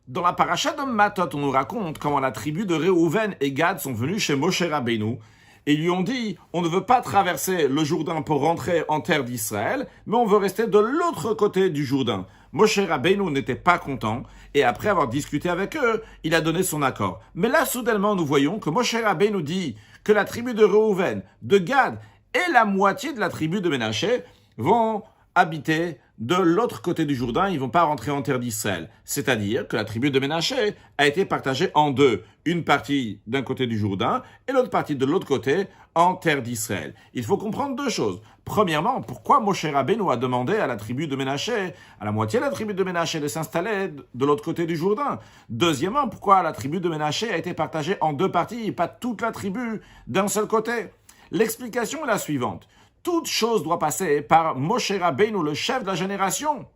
Dans la paracha de Matot, on nous raconte comment la tribu de Réhouven et Gad sont venus chez Moshe Rabbeinu et lui ont dit « On ne veut pas traverser le Jourdain pour rentrer en terre d'Israël, mais on veut rester de l'autre côté du Jourdain. » Moshe Rabbeinu n'était pas content et après avoir discuté avec eux, il a donné son accord. Mais là, soudainement, nous voyons que Moshe Rabbeinu dit que la tribu de Réhouven, de Gad et la moitié de la tribu de Ménaché vont habiter de l'autre côté du Jourdain, ils ne vont pas rentrer en terre d'Israël. C'est-à-dire que la tribu de Ménaché a été partagée en deux. Une partie d'un côté du Jourdain et l'autre partie de l'autre côté en terre d'Israël. Il faut comprendre deux choses. Premièrement, pourquoi Moshe Rabbeinu a demandé à la tribu de Ménaché, à la moitié de la tribu de Ménaché, de s'installer de l'autre côté du Jourdain. Deuxièmement, pourquoi la tribu de Ménaché a été partagée en deux parties et pas toute la tribu d'un seul côté. L'explication est la suivante. Toute chose doit passer par Moshe Rabbeinu, le chef de la génération.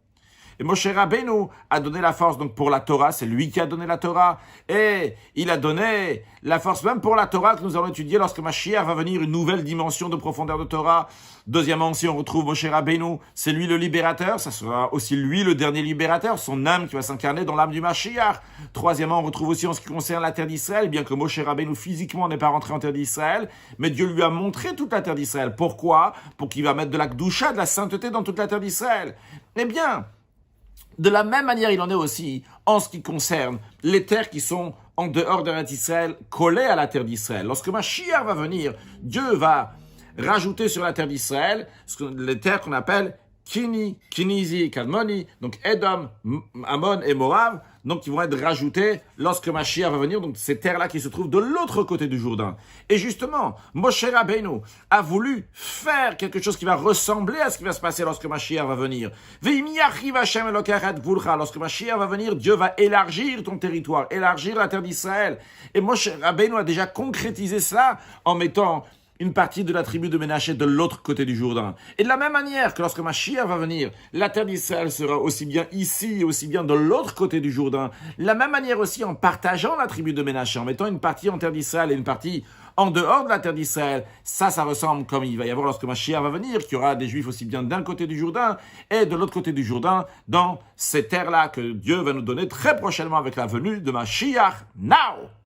Et Moshe Rabbeinu a donné la force donc pour la Torah, c'est lui qui a donné la Torah. Et il a donné la force même pour la Torah que nous allons étudier lorsque Mashiach va venir, une nouvelle dimension de profondeur de Torah. Deuxièmement, si on retrouve Moshe Rabbeinu, c'est lui le libérateur, ça sera aussi lui le dernier libérateur, son âme qui va s'incarner dans l'âme du Mashiach. Troisièmement, on retrouve aussi en ce qui concerne la terre d'Israël, bien que Moshe Rabbeinu physiquement n'est pas rentré en terre d'Israël, mais Dieu lui a montré toute la terre d'Israël. Pourquoi ? Pour qu'il va mettre de la Kedusha, de la sainteté dans toute la terre d'Israël. Eh bien, de la même manière, il en est aussi en ce qui concerne les terres qui sont en dehors de Israël, collées à la terre d'Israël. Lorsque Mashiach va venir, Dieu va rajouter sur la terre d'Israël les terres qu'on appelle Kinizi, Kadmoni, donc Edom, Ammon et Moab, donc qui vont être rajoutées lorsque Mashiach va venir, donc ces terres-là qui se trouvent de l'autre côté du Jourdain. Et justement, Moshe Rabbeinu a voulu faire quelque chose qui va ressembler à ce qui va se passer lorsque Mashiach va venir. Lorsque Mashiach va venir, Dieu va élargir ton territoire, élargir la terre d'Israël. Et Moshe Rabbeinu a déjà concrétisé cela en mettant une partie de la tribu de Ménaché de l'autre côté du Jourdain. Et de la même manière que lorsque Mashiach va venir, la terre d'Israël sera aussi bien ici, aussi bien de l'autre côté du Jourdain. De la même manière aussi en partageant la tribu de Ménaché, en mettant une partie en terre d'Israël et une partie en dehors de la terre d'Israël. Ça ressemble comme il va y avoir lorsque Mashiach va venir, qu'il y aura des Juifs aussi bien d'un côté du Jourdain et de l'autre côté du Jourdain, dans ces terres-là que Dieu va nous donner très prochainement avec la venue de Mashiach. Now!